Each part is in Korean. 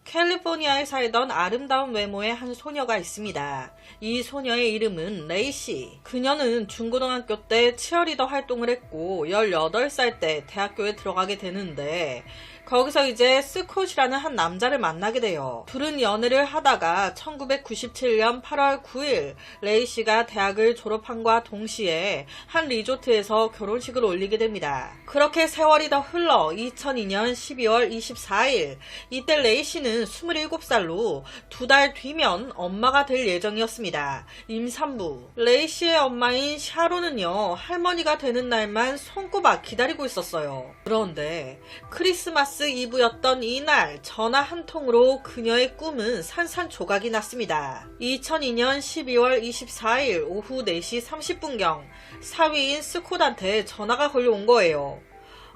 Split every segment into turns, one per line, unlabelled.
캘리포니아에 살던 아름다운 외모의 한 소녀가 있습니다. 이 소녀의 이름은 레이시. 그녀는 중고등학교 때 치어리더 활동을 했고 18살 때 대학교에 들어가게 되는데 거기서 이제 스콧이라는 한 남자를 만나게 돼요. 둘은 연애를 하다가 1997년 8월 9일 레이시가 대학을 졸업함과 동시에 한 리조트에서 결혼식을 올리게 됩니다. 그렇게 세월이 더 흘러 2002년 12월 24일 이때 레이시는 27살로 2달 뒤면 엄마가 될 예정이었습니다. 임산부. 레이시의 엄마인 샤론은요, 할머니가 되는 날만 손꼽아 기다리고 있었어요. 그런데 크리스마스 이브였던 이날 전화 한 통으로 그녀의 꿈은 산산조각이 났습니다. 2002년 12월 24일 오후 4시 30분경 사위인 스콧한테 전화가 걸려온 거예요.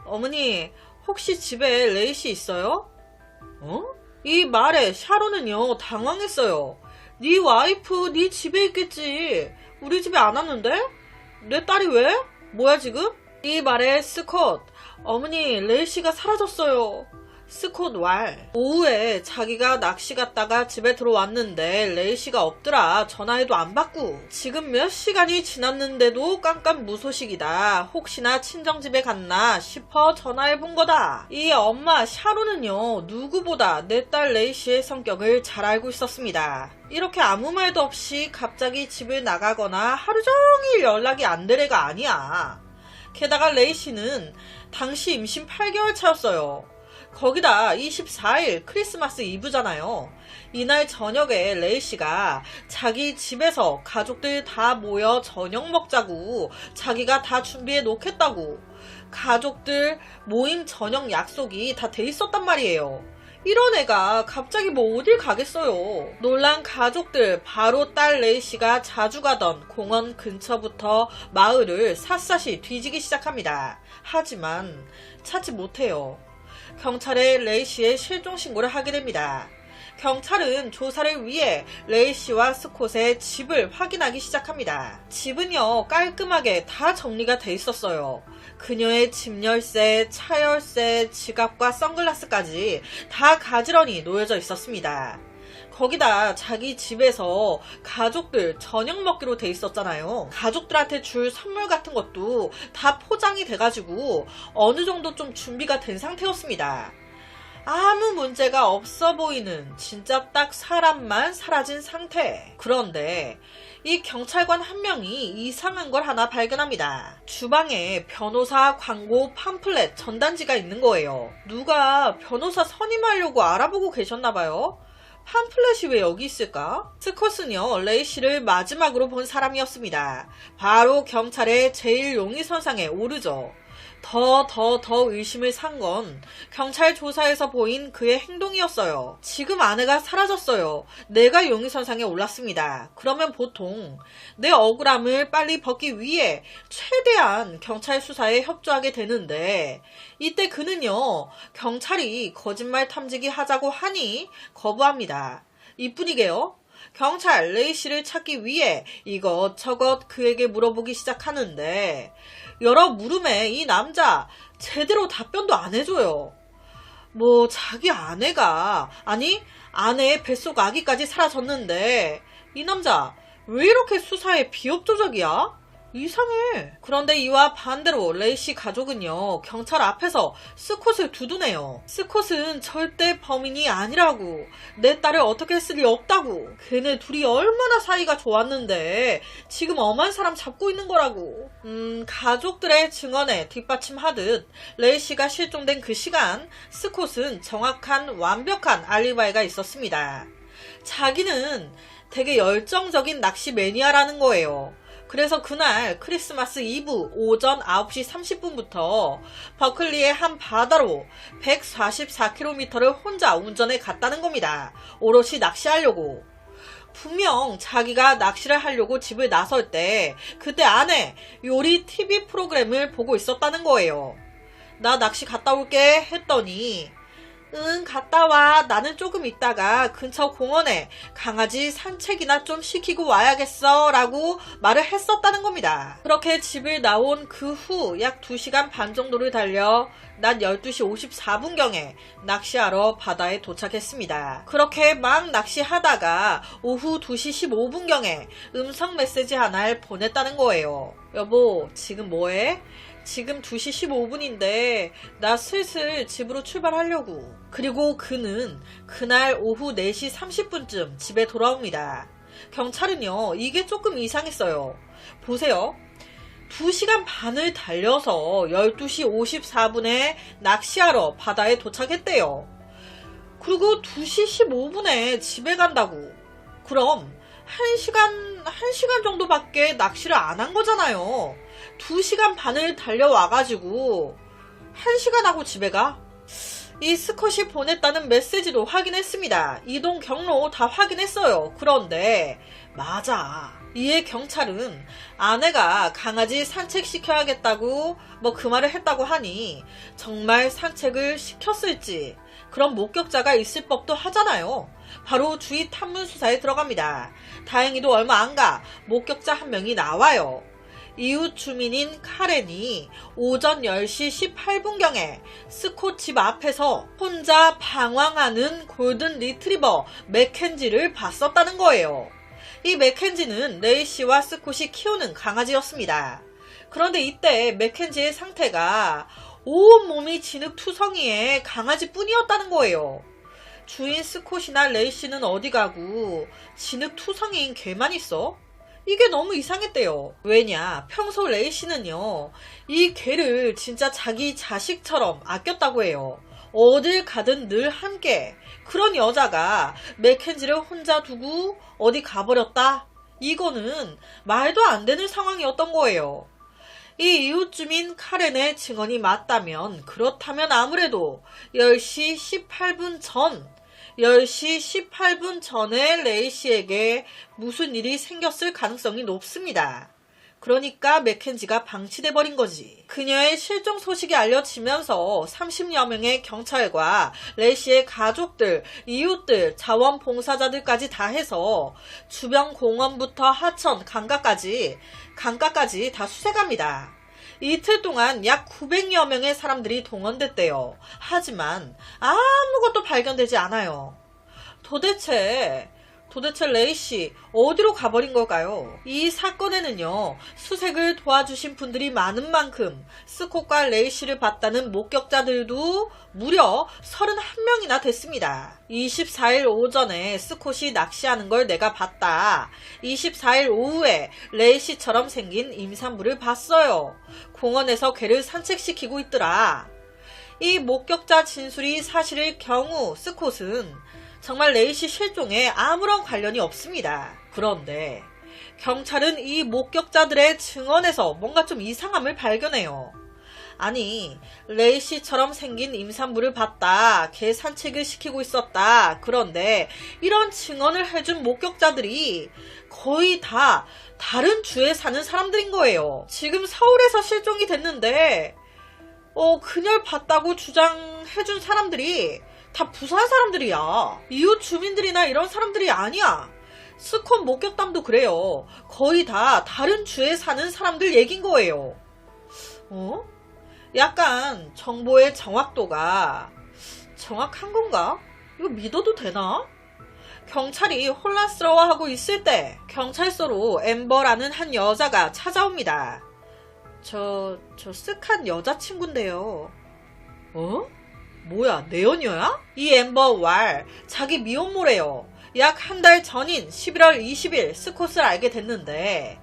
어머니, 혹시 집에 레이시 있어요? 이 말에 샤론은요, 당황했어요. 네 와이프 네 집에 있겠지. 우리 집에 안 왔는데? 내 딸이 왜? 뭐야 지금? 이 말에 스콧, 어머니, 레이시가 사라졌어요. 스콧 왈. 오후에 자기가 낚시 갔다가 집에 들어왔는데 레이시가 없더라. 전화해도 안 받고. 지금 몇 시간이 지났는데도 깜깜무소식이다. 혹시나 친정집에 갔나 싶어 전화해본 거다. 이 엄마 샤론은요, 누구보다 내 딸 레이시의 성격을 잘 알고 있었습니다. 이렇게 아무 말도 없이 갑자기 집을 나가거나 하루 종일 연락이 안 될 애가 아니야. 게다가 레이시는 당시 임신 8개월 차였어요. 거기다 24일 크리스마스 이브잖아요. 이날 저녁에 레이시가 자기 집에서 가족들 다 모여 저녁 먹자고 자기가 다 준비해 놓겠다고, 가족들 모임 저녁 약속이 다 돼 있었단 말이에요. 이런 애가 갑자기 뭐 어딜 가겠어요. 놀란 가족들 바로 딸 레이시가 자주 가던 공원 근처부터 마을을 샅샅이 뒤지기 시작합니다. 하지만 찾지 못해요. 경찰에 레이시의 실종 신고를 하게 됩니다. 경찰은 조사를 위해 레이시와 스콧의 집을 확인하기 시작합니다. 집은요, 깔끔하게 다 정리가 돼 있었어요. 그녀의 집 열쇠, 차 열쇠, 지갑과 선글라스까지 다 가지런히 놓여져 있었습니다. 거기다 자기 집에서 가족들 저녁 먹기로 돼 있었잖아요. 가족들한테 줄 선물 같은 것도 다 포장이 돼가지고 어느 정도 좀 준비가 된 상태였습니다. 아무 문제가 없어 보이는 진짜 딱 사람만 사라진 상태. 그런데 이 경찰관 한 명이 이상한 걸 하나 발견합니다. 주방에 변호사 광고 팜플렛 전단지가 있는 거예요. 누가 변호사 선임하려고 알아보고 계셨나봐요. 팜플렛이 왜 여기 있을까? 스콧은요, 레이시를 마지막으로 본 사람이었습니다. 바로 경찰의 제1용의선상에 오르죠. 더 의심을 산 건 경찰 조사에서 보인 그의 행동이었어요. 지금 아내가 사라졌어요. 내가 용의선상에 올랐습니다. 그러면 보통 내 억울함을 빨리 벗기 위해 최대한 경찰 수사에 협조하게 되는데 이때 그는요, 경찰이 거짓말 탐지기 하자고 하니 거부합니다. 이뿐이게요. 경찰 레이시를 찾기 위해 이것저것 그에게 물어보기 시작하는데 여러 물음에 이 남자 제대로 답변도 안 해줘요. 뭐 자기 아내가, 아니 아내의 뱃속 아기까지 사라졌는데 이 남자 왜 이렇게 수사에 비협조적이야? 이상해. 그런데 이와 반대로 레이시 가족은요, 경찰 앞에서 스콧을 두두네요. 스콧은 절대 범인이 아니라고, 내 딸을 어떻게 했을 리 없다고, 걔네 둘이 얼마나 사이가 좋았는데 지금 엄한 사람 잡고 있는 거라고. 가족들의 증언에 뒷받침하듯 레이시가 실종된 그 시간 스콧은 정확한 완벽한 알리바이가 있었습니다. 자기는 되게 열정적인 낚시 매니아라는 거예요. 그래서 그날 크리스마스 이브 오전 9시 30분부터 버클리의 한 바다로 144km를 혼자 운전해 갔다는 겁니다. 오롯이 낚시하려고. 분명 자기가 낚시를 하려고 집을 나설 때 그때 아내 요리 TV 프로그램을 보고 있었다는 거예요. 나 낚시 갔다 올게 했더니 응, 갔다 와. 나는 조금 있다가 근처 공원에 강아지 산책이나 좀 시키고 와야겠어 라고 말을 했었다는 겁니다. 그렇게 집을 나온 그 후 약 2시간 반 정도를 달려 낮 12시 54분경에 낚시하러 바다에 도착했습니다. 그렇게 막 낚시하다가 오후 2시 15분경에 음성 메시지 하나를 보냈다는 거예요. 여보, 지금 뭐해? 지금 2시 15분인데 나 슬슬 집으로 출발하려고. 그리고 그는 그날 오후 4시 30분쯤 집에 돌아옵니다. 경찰은요, 이게 조금 이상했어요. 보세요. 2시간 반을 달려서 12시 54분에 낚시하러 바다에 도착했대요. 그리고 2시 15분에 집에 간다고. 그럼 1시간 정도밖에 낚시를 안 한 거잖아요. 2시간 반을 달려와가지고 1시간 하고 집에 가? 이 스콧이 보냈다는 메시지도 확인했습니다. 이동 경로 다 확인했어요. 그런데 맞아. 이에 경찰은 아내가 강아지 산책시켜야겠다고 그 말을 했다고 하니 정말 산책을 시켰을지 그런 목격자가 있을 법도 하잖아요. 바로 주위 탐문 수사에 들어갑니다. 다행히도 얼마 안 가 목격자 한 명이 나와요. 이웃 주민인 카렌이 오전 10시 18분경에 스콧 집 앞에서 혼자 방황하는 골든 리트리버 맥켄지를 봤었다는 거예요. 이 맥켄지는 레이 씨와 스콧이 키우는 강아지였습니다. 그런데 이때 맥켄지의 상태가 온몸이 진흙투성이의 강아지뿐이었다는 거예요. 주인 스콧이나 레이 씨는 어디 가고 진흙투성이인 개만 있어? 이게 너무 이상했대요. 왜냐, 평소 레이 씨는요, 이 개를 진짜 자기 자식처럼 아꼈다고 해요. 어딜 가든 늘 함께. 그런 여자가 맥켄지를 혼자 두고 어디 가버렸다? 이거는 말도 안 되는 상황이었던 거예요. 이 이웃 주민 카렌의 증언이 맞다면, 그렇다면 아무래도 10시 18분 전에 레이 씨에게 무슨 일이 생겼을 가능성이 높습니다. 그러니까 맥켄지가 방치돼 버린 거지. 그녀의 실종 소식이 알려지면서 30여 명의 경찰과 레이 씨의 가족들, 이웃들, 자원봉사자들까지 다 해서 주변 공원부터 하천, 강가까지 다 수색합니다. 이틀 동안 약 900여 명의 사람들이 동원됐대요. 하지만 아무것도 발견되지 않아요. 도대체 레이 씨 어디로 가버린 걸까요? 이 사건에는요, 수색을 도와주신 분들이 많은 만큼 스콧과 레이 씨를 봤다는 목격자들도 무려 31명이나 됐습니다. 24일 오전에 스콧이 낚시하는 걸 내가 봤다. 24일 오후에 레이 씨처럼 생긴 임산부를 봤어요. 공원에서 개를 산책시키고 있더라. 이 목격자 진술이 사실일 경우 스콧은 정말 레이 씨 실종에 아무런 관련이 없습니다. 그런데 경찰은 이 목격자들의 증언에서 뭔가 좀 이상함을 발견해요. 아니, 레이 씨처럼 생긴 임산부를 봤다. 개 산책을 시키고 있었다. 그런데 이런 증언을 해준 목격자들이 거의 다 다른 주에 사는 사람들인 거예요. 지금 서울에서 실종이 됐는데 그녀를 봤다고 주장해준 사람들이 다 부산 사람들이야. 이웃 주민들이나 이런 사람들이 아니야. 스콧 목격담도 그래요. 거의 다 다른 주에 사는 사람들 얘긴 거예요. 약간 정보의 정확도가 정확한 건가? 이거 믿어도 되나? 경찰이 혼란스러워하고 있을 때 경찰서로 엠버라는 한 여자가 찾아옵니다. 저 쓱한 여자친구인데요. 뭐야, 내 연녀야? 이 엠버 왈 자기 미혼모래요. 약 한 달 전인 11월 20일 스콧을 알게 됐는데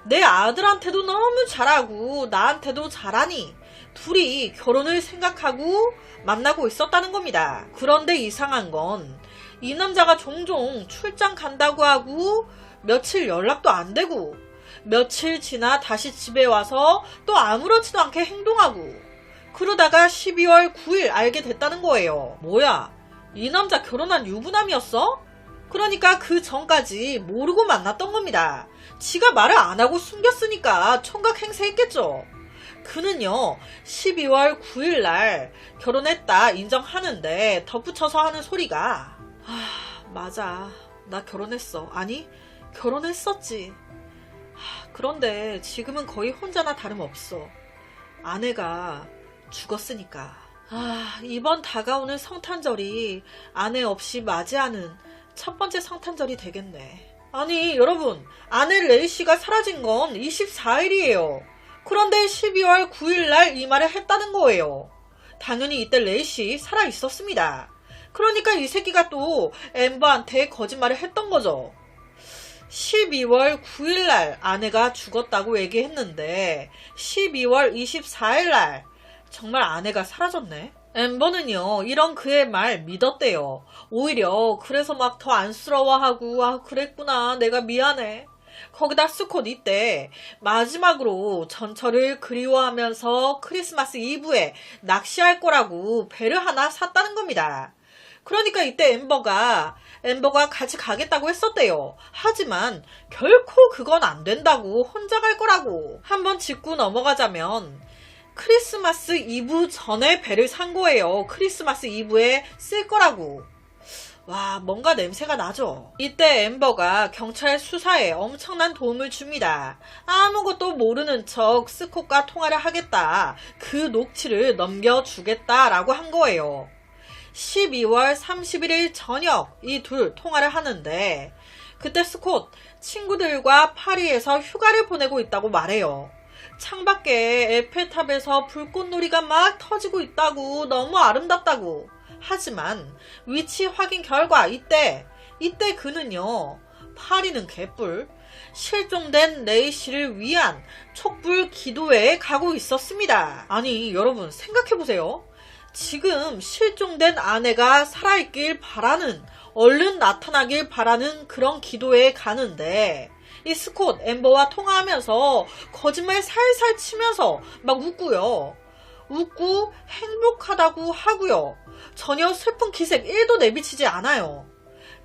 내 아들한테도 너무 잘하고 나한테도 잘하니 둘이 결혼을 생각하고 만나고 있었다는 겁니다. 그런데 이상한 건 이 남자가 종종 출장 간다고 하고 며칠 연락도 안 되고 며칠 지나 다시 집에 와서 또 아무렇지도 않게 행동하고 그러다가 12월 9일 알게 됐다는 거예요. 뭐야, 이 남자 결혼한 유부남이었어? 그러니까 그 전까지 모르고 만났던 겁니다. 지가 말을 안 하고 숨겼으니까 총각 행세했겠죠. 그는요, 12월 9일 날 결혼했다 인정하는데 덧붙여서 하는 소리가 맞아, 나 결혼했어. 아니, 결혼했었지. 그런데 지금은 거의 혼자나 다름없어. 아내가 죽었으니까. 이번 다가오는 성탄절이 아내 없이 맞이하는 첫 번째 성탄절이 되겠네. 아니 여러분, 아내 레이씨가 사라진 건 24일이에요. 그런데 12월 9일날 이 말을 했다는 거예요. 당연히 이때 레이씨 살아있었습니다. 그러니까 이 새끼가 또 엠버한테 거짓말을 했던 거죠. 12월 9일날 아내가 죽었다고 얘기했는데 12월 24일날 정말 아내가 사라졌네. 엠버는요 이런 그의 말 믿었대요. 오히려 그래서 막 더 안쓰러워하고 그랬구나, 내가 미안해. 거기다 스콧 이때 마지막으로 전철을 그리워하면서 크리스마스 이브에 낚시할 거라고 배를 하나 샀다는 겁니다. 그러니까 이때 엠버가 같이 가겠다고 했었대요. 하지만 결코 그건 안 된다고, 혼자 갈 거라고. 한번 짚고 넘어가자면 크리스마스 이브 전에 배를 산 거예요. 크리스마스 이브에 쓸 거라고. 와, 뭔가 냄새가 나죠. 이때 엠버가 경찰 수사에 엄청난 도움을 줍니다. 아무것도 모르는 척 스콧과 통화를 하겠다, 그 녹취를 넘겨주겠다라고 한 거예요. 12월 31일 저녁 이 둘 통화를 하는데 그때 스콧 친구들과 파리에서 휴가를 보내고 있다고 말해요. 창밖에 에펠탑에서 불꽃놀이가 막 터지고 있다고, 너무 아름답다고. 하지만 위치 확인 결과 이때 그는요, 파리는 개뿔, 실종된 레이씨를 위한 촛불 기도회에 가고 있었습니다. 아니 여러분 생각해보세요. 지금 실종된 아내가 살아있길 바라는, 얼른 나타나길 바라는 그런 기도회에 가는데 이 스콧 엠버와 통화하면서 거짓말 살살 치면서 막 웃고요. 웃고 행복하다고 하고요. 전혀 슬픈 기색 1도 내비치지 않아요.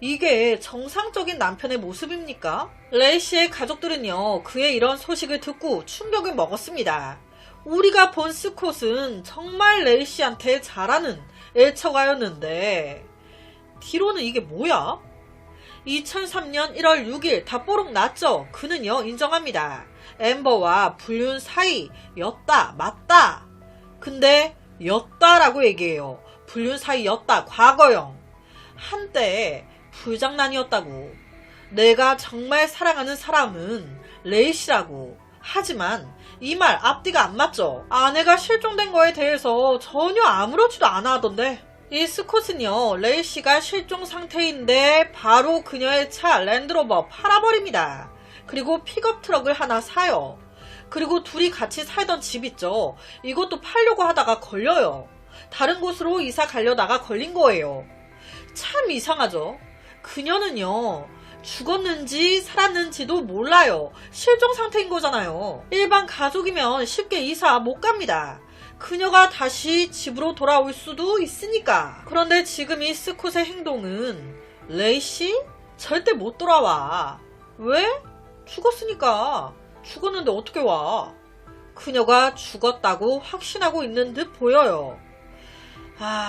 이게 정상적인 남편의 모습입니까? 레이씨의 가족들은요 그의 이런 소식을 듣고 충격을 먹었습니다. 우리가 본 스콧은 정말 레이씨한테 잘하는 애처가였는데 뒤로는 이게 뭐야? 2003년 1월 6일 다 뽀록 났죠. 그는요 인정합니다. 엠버와 불륜 사이였다, 맞다. 근데 였다라고 얘기해요. 불륜 사이였다, 과거형. 한때 불장난이었다고. 내가 정말 사랑하는 사람은 레이씨라고. 하지만 이 말 앞뒤가 안 맞죠. 아내가 실종된 거에 대해서 전혀 아무렇지도 않아 하던데. 이 스콧은요 레이씨가 실종 상태인데 바로 그녀의 차 랜드로버 팔아버립니다. 그리고 픽업 트럭을 하나 사요. 그리고 둘이 같이 살던 집 있죠. 이것도 팔려고 하다가 걸려요. 다른 곳으로 이사 가려다가 걸린 거예요. 참 이상하죠. 그녀는요 죽었는지 살았는지도 몰라요. 실종 상태인 거잖아요. 일반 가족이면 쉽게 이사 못 갑니다. 그녀가 다시 집으로 돌아올 수도 있으니까. 그런데 지금 이 스콧의 행동은 레이씨? 절대 못 돌아와. 왜? 죽었으니까. 죽었는데 어떻게 와? 그녀가 죽었다고 확신하고 있는 듯 보여요.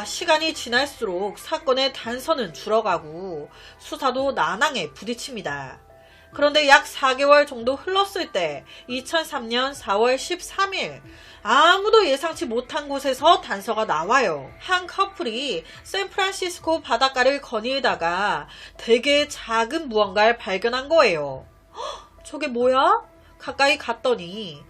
시간이 지날수록 사건의 단서는 줄어가고 수사도 난항에 부딪힙니다. 그런데 약 4개월 정도 흘렀을 때 2003년 4월 13일 아무도 예상치 못한 곳에서 단서가 나와요. 한 커플이 샌프란시스코 바닷가를 거닐다가 되게 작은 무언가를 발견한 거예요. 저게 뭐야? 가까이 갔더니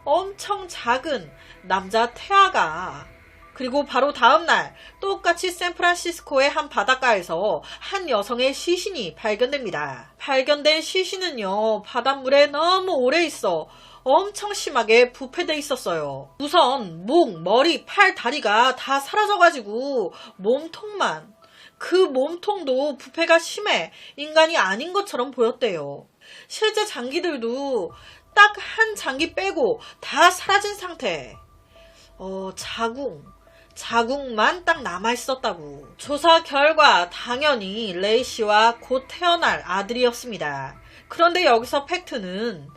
엄청 작은 남자 태아가, 그리고 바로 다음날 똑같이 샌프란시스코의 한 바닷가에서 한 여성의 시신이 발견됩니다. 발견된 시신은요 바닷물에 너무 오래 있어 엄청 심하게 부패돼 있었어요. 우선 목, 머리, 팔, 다리가 다 사라져가지고 몸통만, 그 몸통도 부패가 심해 인간이 아닌 것처럼 보였대요. 실제 장기들도 딱 한 장기 빼고 다 사라진 상태. 자궁만 딱 남아있었다고. 조사 결과 당연히 레이씨와 곧 태어날 아들이었습니다. 그런데 여기서 팩트는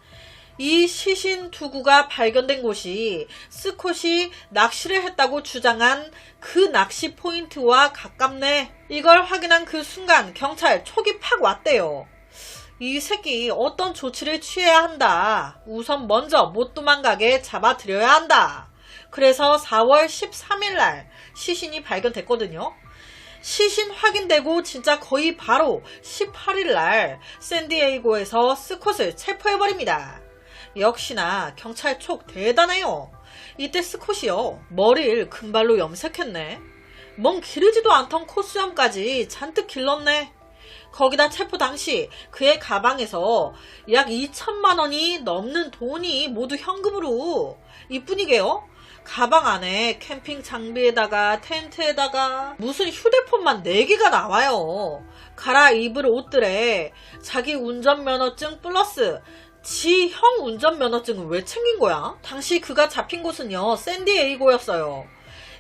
이 시신 두구가 발견된 곳이 스콧이 낚시를 했다고 주장한 그 낚시 포인트와 가깝네. 이걸 확인한 그 순간 경찰 촉이 팍 왔대요. 이 새끼 어떤 조치를 취해야 한다. 우선 먼저 못 도망가게 잡아들여야 한다. 그래서 4월 13일 날 시신이 발견됐거든요. 시신 확인되고 진짜 거의 바로 18일 날 샌디에이고에서 스콧을 체포해버립니다. 역시나 경찰 촉 대단해요. 이때 스콧이요, 머리를 금발로 염색했네. 멍 기르지도 않던 콧수염까지 잔뜩 길렀네. 거기다 체포 당시 그의 가방에서 약 2천만 원이 넘는 돈이 모두 현금으로, 이뿐이게요, 가방 안에 캠핑 장비에다가 텐트에다가 무슨 휴대폰만 4개가 나와요. 갈아입을 옷들에 자기 운전면허증 플러스 지 형 운전면허증을 왜 챙긴 거야? 당시 그가 잡힌 곳은요, 샌디에이고였어요.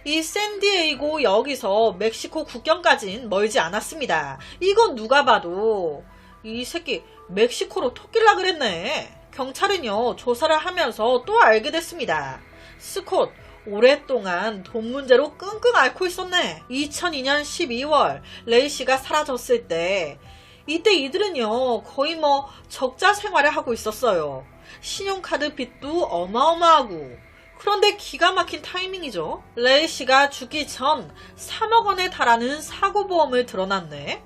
이 샌디에이고 역에서 멕시코 국경까진 멀지 않았습니다. 이건 누가 봐도 이 새끼 멕시코로 토끼라 그랬네. 경찰은요, 조사를 하면서 또 알게 됐습니다. 스콧 오랫동안 돈 문제로 끙끙 앓고 있었네. 2002년 12월 레이시가 사라졌을 때, 이때 이들은요 거의 적자 생활을 하고 있었어요. 신용카드 빚도 어마어마하고. 그런데 기가 막힌 타이밍이죠. 레이시가 죽기 전 3억 원에 달하는 사고보험을 들어놨네.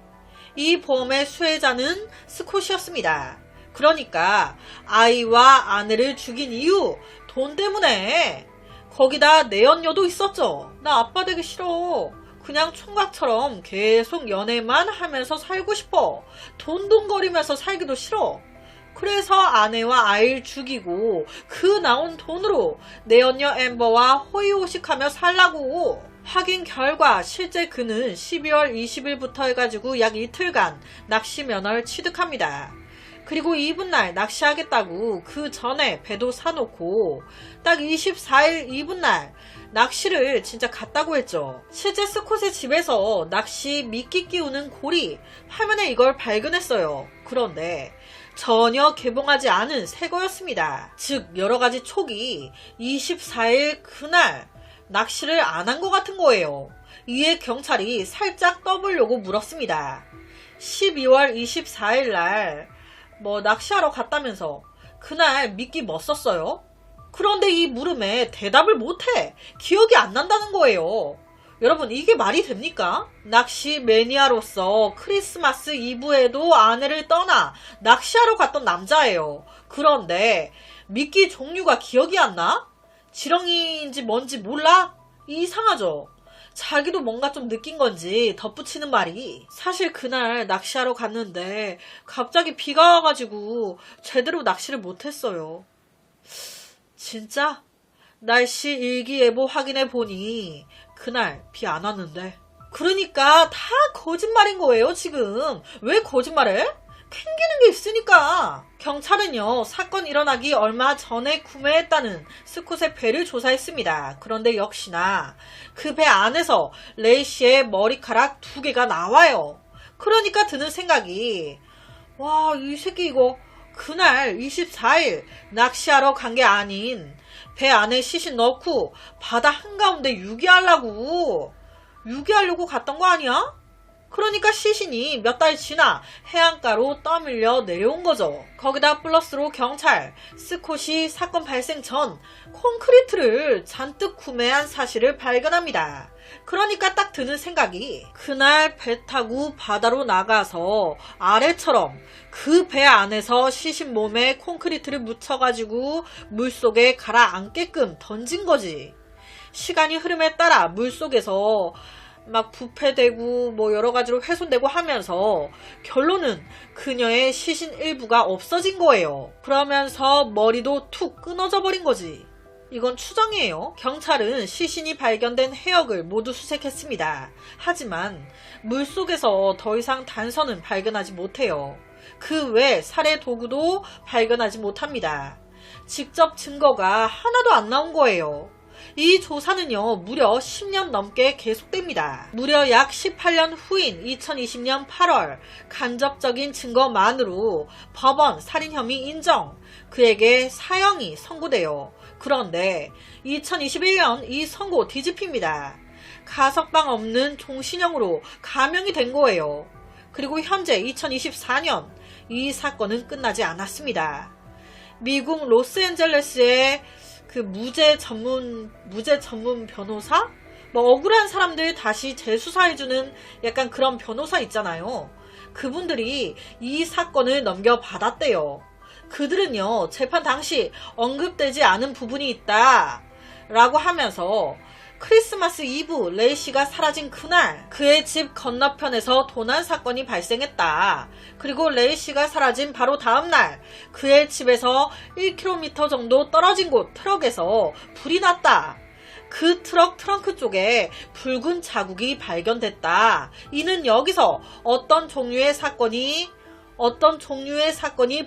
이 보험의 수혜자는 스콧이었습니다. 그러니까 아이와 아내를 죽인 이유 돈 때문에. 거기다 내연녀도 있었죠. 나 아빠 되기 싫어. 그냥 총각처럼 계속 연애만 하면서 살고 싶어. 돈돈거리면서 살기도 싫어. 그래서 아내와 아이를 죽이고 그 나온 돈으로 내연녀 앰버와 호의호식하며 살라고. 확인 결과 실제 그는 12월 20일부터 해가지고 약 이틀간 낚시 면허를 취득합니다. 그리고 이브날 낚시하겠다고 그 전에 배도 사놓고 딱 24일 이브날 낚시를 진짜 갔다고 했죠. 실제 스콧의 집에서 낚시 미끼 끼우는 고리 화면에 이걸 발견했어요. 그런데 전혀 개봉하지 않은 새 거였습니다. 즉 여러가지 촉이 24일 그날 낚시를 안 한 것 같은 거예요. 이에 경찰이 살짝 떠보려고 물었습니다. 12월 24일 날 낚시하러 갔다면서 그날 미끼 뭐 썼어요? 그런데 이 물음에 대답을 못해. 기억이 안 난다는 거예요. 여러분, 이게 말이 됩니까? 낚시 매니아로서 크리스마스 이브에도 아내를 떠나 낚시하러 갔던 남자예요. 그런데 미끼 종류가 기억이 안 나? 지렁이인지 뭔지 몰라? 이상하죠? 자기도 뭔가 좀 느낀 건지 덧붙이는 말이, 사실 그날 낚시하러 갔는데 갑자기 비가 와가지고 제대로 낚시를 못했어요. 진짜? 날씨 일기예보 확인해 보니 그날 비 안 왔는데. 그러니까 다 거짓말인 거예요. 지금 왜 거짓말해? 캥기는 게 있으니까. 경찰은요, 사건 일어나기 얼마 전에 구매했다는 스콧의 배를 조사했습니다. 그런데 역시나 그 배 안에서 레이시의 머리카락 2개가 나와요. 그러니까 드는 생각이, 와, 이 새끼 이거 그날 24일 낚시하러 간 게 아닌 배 안에 시신 넣고 바다 한가운데 유기하려고 갔던 거 아니야? 그러니까 시신이 몇 달 지나 해안가로 떠밀려 내려온 거죠. 거기다 플러스로 경찰, 스콧이 사건 발생 전 콘크리트를 잔뜩 구매한 사실을 발견합니다. 그러니까 딱 드는 생각이, 그날 배 타고 바다로 나가서 아래처럼 그 배 안에서 시신 몸에 콘크리트를 묻혀가지고 물속에 가라앉게끔 던진 거지. 시간이 흐름에 따라 물속에서 막 부패되고 여러가지로 훼손되고 하면서 결론은 그녀의 시신 일부가 없어진 거예요. 그러면서 머리도 툭 끊어져 버린 거지. 이건 추정이에요. 경찰은 시신이 발견된 해역을 모두 수색했습니다. 하지만 물속에서 더 이상 단서는 발견하지 못해요. 그 외 살해 도구도 발견하지 못합니다. 직접 증거가 하나도 안 나온 거예요. 이 조사는요, 무려 10년 넘게 계속됩니다. 무려 약 18년 후인 2020년 8월 간접적인 증거만으로 법원 살인 혐의 인정, 그에게 사형이 선고돼요. 그런데 2021년 이 선고 뒤집힙니다. 가석방 없는 종신형으로 감형이 된 거예요. 그리고 현재 2024년 이 사건은 끝나지 않았습니다. 미국 로스앤젤레스의 그 무죄 전문 변호사? 뭐 억울한 사람들 다시 재수사해주는 약간 그런 변호사 있잖아요. 그분들이 이 사건을 넘겨받았대요. 그들은요, 재판 당시 언급되지 않은 부분이 있다 라고 하면서 크리스마스 이브 레이시가 사라진 그날 그의 집 건너편에서 도난 사건이 발생했다. 그리고 레이시가 사라진 바로 다음날 그의 집에서 1km 정도 떨어진 곳 트럭에서 불이 났다. 그 트럭 트렁크 쪽에 붉은 자국이 발견됐다. 이는 여기서 어떤 종류의 사건이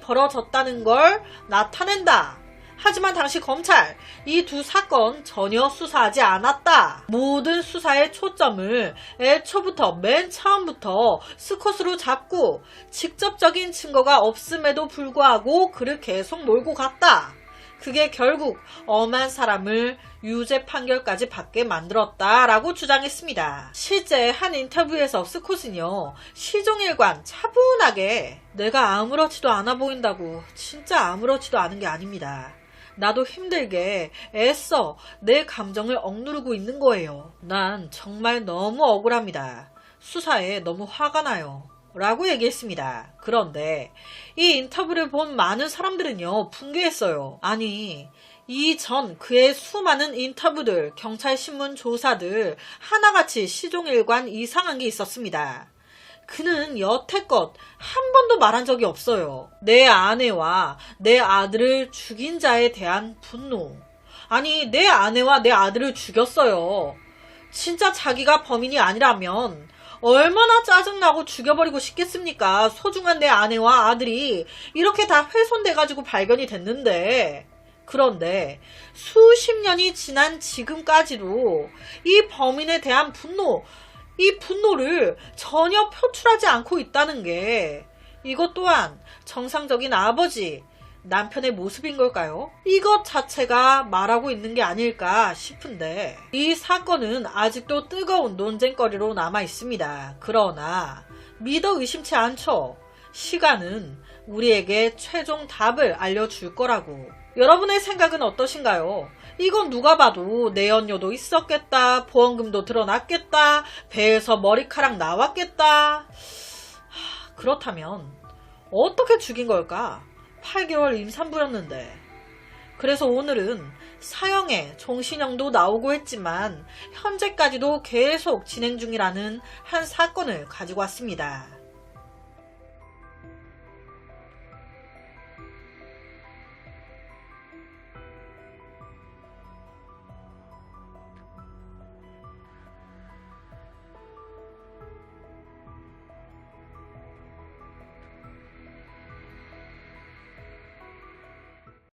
벌어졌다는 걸 나타낸다. 하지만 당시 검찰 이 두 사건 전혀 수사하지 않았다. 모든 수사의 초점을 애초부터 맨 처음부터 스콧으로 잡고 직접적인 증거가 없음에도 불구하고 그를 계속 몰고 갔다. 그게 결국 엄한 사람을 유죄 판결까지 받게 만들었다라고 주장했습니다. 실제 한 인터뷰에서 스콧은요, 시종일관 차분하게 내가 아무렇지도 않아 보인다고 진짜 아무렇지도 않은 게 아닙니다. 나도 힘들게 애써 내 감정을 억누르고 있는 거예요. 난 정말 너무 억울합니다. 수사에 너무 화가 나요. 라고 얘기했습니다. 그런데 이 인터뷰를 본 많은 사람들은요, 붕괴했어요. 아니, 이전 그의 수많은 인터뷰들, 경찰 신문 조사들 하나같이 시종일관 이상한 게 있었습니다. 그는 여태껏 한 번도 말한 적이 없어요. 내 아내와 내 아들을 죽인 자에 대한 분노. 아니, 내 아내와 내 아들을 죽였어요. 진짜 자기가 범인이 아니라면 얼마나 짜증나고 죽여버리고 싶겠습니까? 소중한 내 아내와 아들이 이렇게 다 훼손돼가지고 발견이 됐는데. 그런데 수십 년이 지난 지금까지도 이 범인에 대한 이 분노를 전혀 표출하지 않고 있다는 게 이것 또한 정상적인 아버지, 남편의 모습인 걸까요? 이것 자체가 말하고 있는 게 아닐까 싶은데 이 사건은 아직도 뜨거운 논쟁거리로 남아 있습니다. 그러나 믿어 의심치 않죠. 시간은 우리에게 최종 답을 알려줄 거라고. 여러분의 생각은 어떠신가요? 이건 누가 봐도 내연녀도 있었겠다, 보험금도 드러났겠다, 배에서 머리카락 나왔겠다. 그렇다면 어떻게 죽인 걸까? 8개월 임산부였는데. 그래서 오늘은 사형에 종신형도 나오고 했지만 현재까지도 계속 진행 중이라는 한 사건을 가지고 왔습니다.